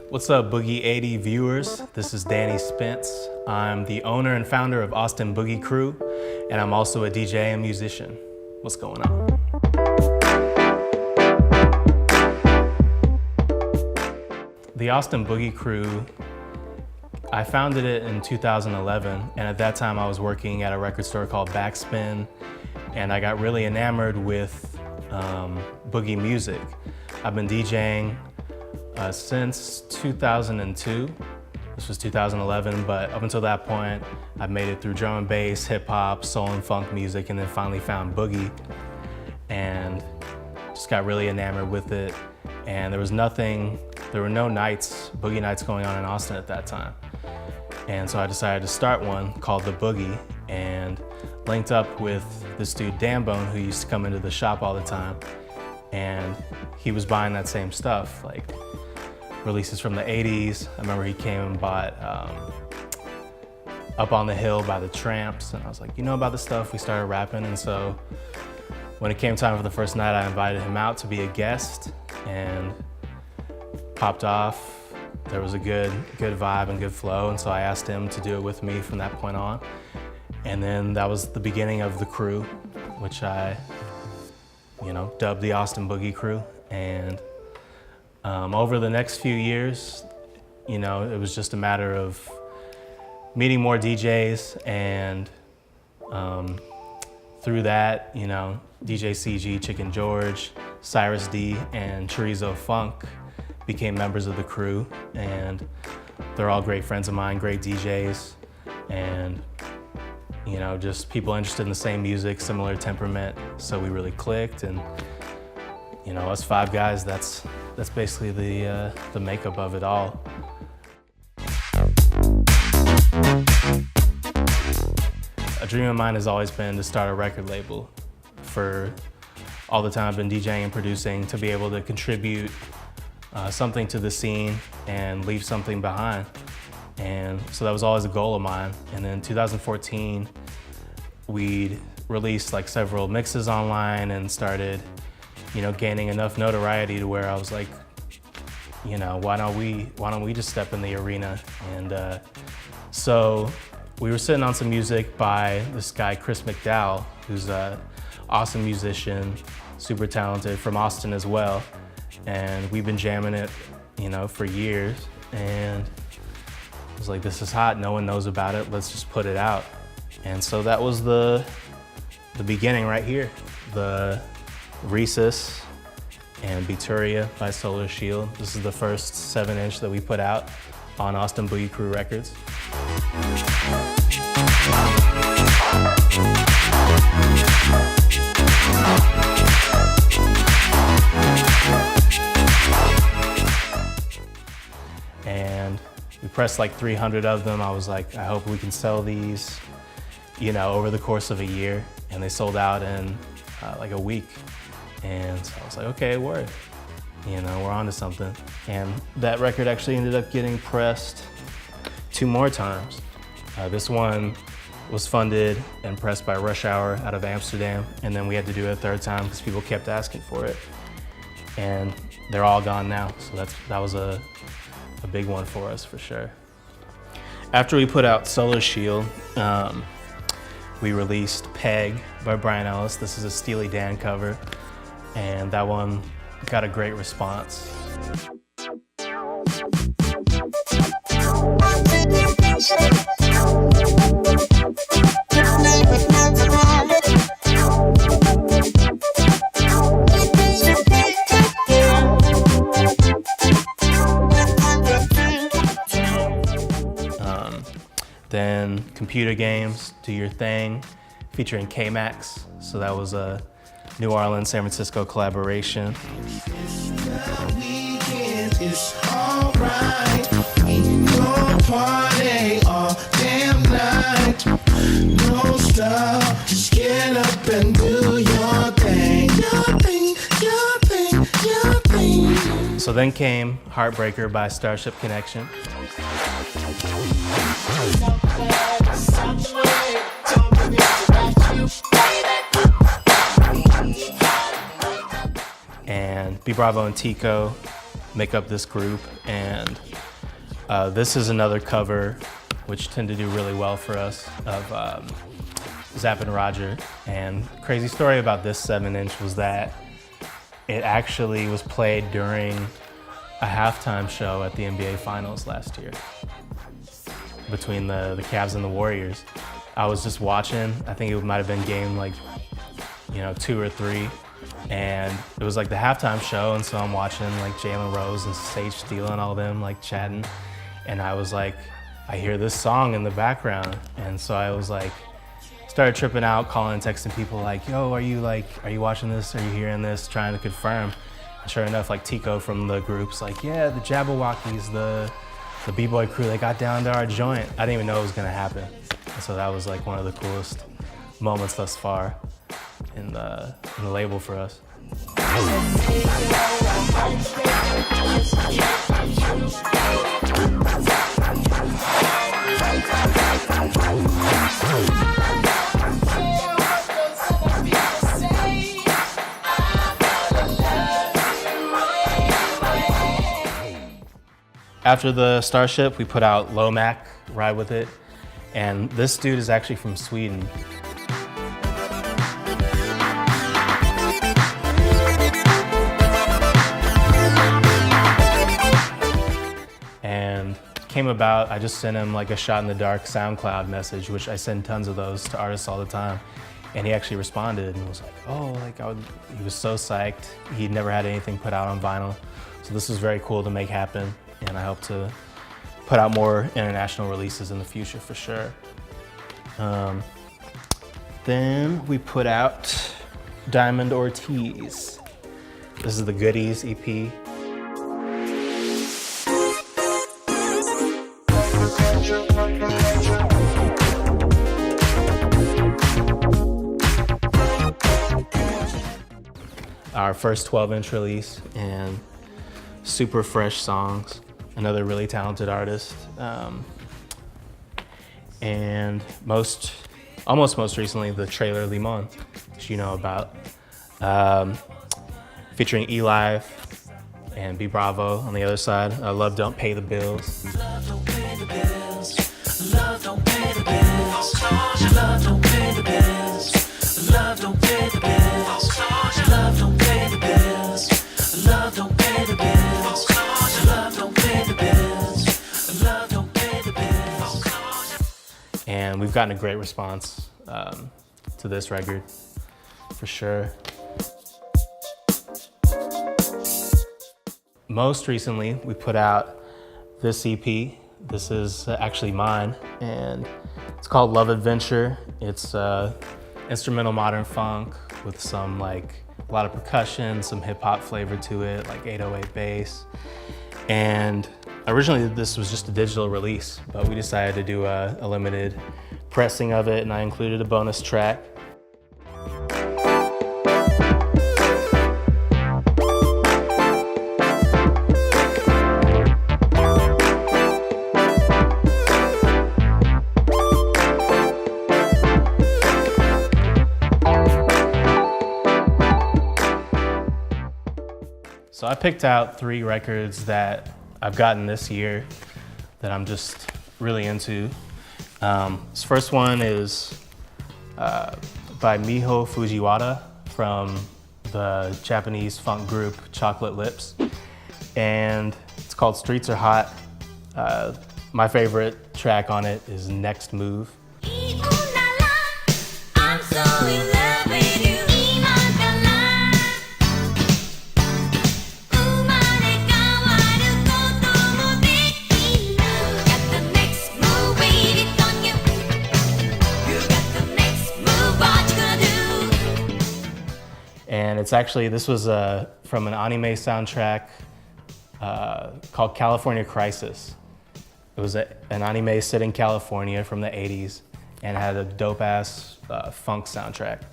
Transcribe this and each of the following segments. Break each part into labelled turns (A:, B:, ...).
A: What's up, Boogie 80 viewers? This is Danny Spence. I'm the owner and founder of Austin Boogie Crew, and I'm also a DJ and musician. What's going on? The Austin Boogie Crew, I founded it in 2011, and at that time I was working at a record store called Backspin, and I got really enamored with boogie music. I've been DJing since 2002. This was 2011, but up until that point, I've made it through drum and bass, hip hop, soul and funk music, and then finally found boogie, and just got really enamored with it. And there were no boogie nights going on in Austin at that time. And so I decided to start one called The Boogie, and linked up with this dude, Danbone, who used to come into the shop all the time. And he was buying that same stuff, like releases from the 80s. I remember he came and bought Up on the Hill by the Tramps, and I was like, you know about this stuff? We started rapping, and so when it came time for the first night, I invited him out to be a guest, and popped off. There was a good vibe and good flow, and so I asked him to do it with me from that point on. And then that was the beginning of the crew, which I, dubbed the Austin Boogie Crew. And over the next few years, it was just a matter of meeting more DJs, and through that, DJ CG, Chicken George, Cyrus D, and Chorizo Funk became members of the crew, and they're all great friends of mine, great DJs, and just people interested in the same music, similar temperament, so we really clicked. And us five guys, that's basically the makeup of it all. A dream of mine has always been to start a record label. For all the time I've been DJing and producing, to be able to contribute something to the scene and leave something behind. And so that was always a goal of mine. And then in 2014, we'd released like several mixes online and started, gaining enough notoriety to where I was like, why don't we just step in the arena? And so we were sitting on some music by this guy, Chris McDowell, who's an awesome musician, super talented, from Austin as well. And we've been jamming it, for years. And I was like, this is hot, no one knows about it, let's just put it out. And so that was the beginning right here. The Rhesus and Beturia by Solar Shield. This is the first 7-inch that we put out on Austin Boogie Crew Records. And we pressed like 300 of them. I was like, I hope we can sell these, over the course of a year. And they sold out in like a week. And so I was like, okay, word. We're on to something. And that record actually ended up getting pressed 2 more times. This one was funded and pressed by Rush Hour out of Amsterdam. And then we had to do it a 3rd time because people kept asking for it. And they're all gone now. So that was a big one for us, for sure. After we put out Solar Shield, we released Peg by Brian Ellis. This is a Steely Dan cover, and that one got a great response. Then Computer Games, Do Your Thing, featuring K-Max. So that was a New Orleans, San Francisco collaboration. It's all right. We gon' party all damn night. No stop, just get up and do your thing. Your thing, your thing, your thing. So then came Heartbreaker by Starship Connection. B Bravo and Tico make up this group, and this is another cover which tend to do really well for us of Zapp and Roger. And crazy story about this 7-inch was that it actually was played during a halftime show at the NBA Finals last year between the Cavs and the Warriors. I was just watching, I think it might have been game like, 2 or 3, and it was like the halftime show, and so I'm watching like Jalen Rose and Sage Steele and all them like chatting, and I was like, I hear this song in the background, and so I was like, started tripping out, calling and texting people like, yo, are you watching this? Are you hearing this? Trying to confirm. And sure enough, like Tico from the group's like, yeah, the Jabberwockies, the B-boy crew, they got down to our joint. I didn't even know it was gonna happen. And so that was like one of the coolest moments thus far in the label for us. After the Starship, we put out Lomac, Ride With It, and this dude is actually from Sweden. And came about, I just sent him like a Shot in the Dark SoundCloud message, which I send tons of those to artists all the time. And he actually responded and was like, oh, he was so psyched. He'd never had anything put out on vinyl. So this was very cool to make happen. And I hope to put out more international releases in the future for sure. Then we put out Diamond Ortiz. This is the Goodies EP. Our first 12-inch release, and super fresh songs. Another really talented artist. And almost most recently, the trailer Limon, which you know about. Featuring E-Live and B Bravo on the other side. Love Don't Pay the Bills. Love don't pay the bills. Love don't pay the bills. Love don't pay the bills. Love don't pay the bills. Love don't pay the bills. Love don't pay the bills. Love don't pay the bills. Love don't pay the bills. And we've gotten a great response to this record, for sure. Most recently, we put out this EP. This is actually mine, and it's called Love Adventure. It's instrumental modern funk with some a lot of percussion, some hip hop flavor to it, like 808 bass. And originally this was just a digital release, but we decided to do a limited pressing of it, and I included a bonus track. So I picked out 3 records that I've gotten this year that I'm just really into. This first one is by Miho Fujiwara from the Japanese funk group Chocolate Lips, and it's called Streets Are Hot. My favorite track on it is Next Move. I'm so in love with you. And it's actually, this was from an anime soundtrack called California Crisis. It was an anime set in California from the 80s and had a dope-ass funk soundtrack.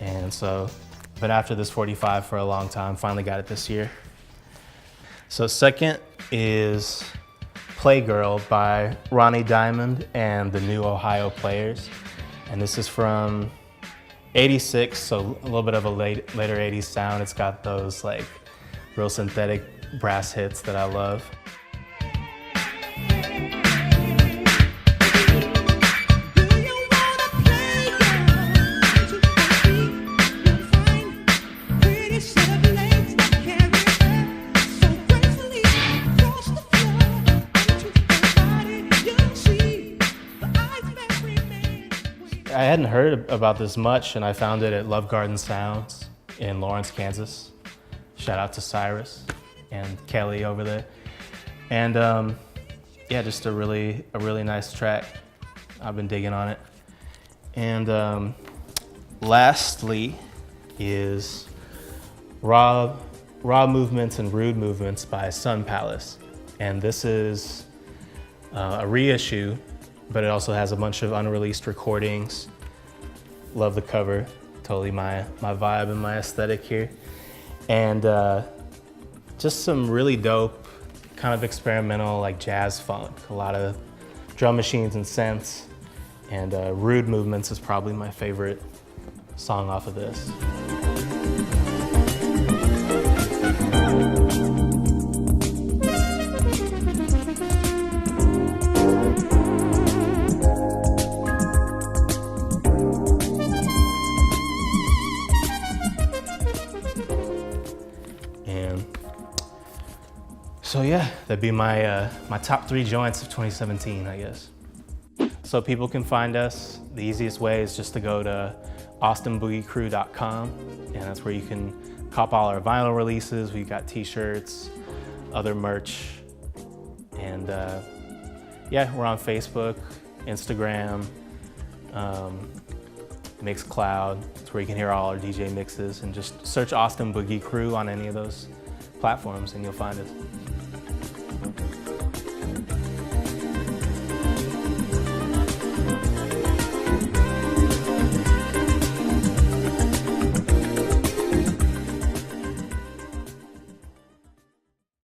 A: And so, been after this 45 for a long time, finally got it this year. So second is Playgirl by Ronnie Diamond and the New Ohio Players. And this is from 86, so a little bit of a later 80s sound. It's got those real synthetic brass hits that I love. I hadn't heard about this much, and I found it at Love Garden Sounds in Lawrence, Kansas. Shout out to Cyrus and Kelly over there. And yeah, just a really nice track. I've been digging on it. And lastly is Raw Movements and Rude Movements by Sun Palace. And this is a reissue, but it also has a bunch of unreleased recordings. Love the cover, totally my vibe and my aesthetic here. And just some really dope, kind of experimental, like jazz funk. A lot of drum machines and synths. And Rude Movements is probably my favorite song off of this. And so yeah, that'd be my my top 3 joints of 2017, I guess. So people can find us. The easiest way is just to go to austinboogiecrew.com, and that's where you can cop all our vinyl releases. We've got t-shirts, other merch, and yeah, we're on Facebook, Instagram, Mixcloud. That's where you can hear all our DJ mixes, and just search Austin Boogie Crew on any of those platforms and you'll find us.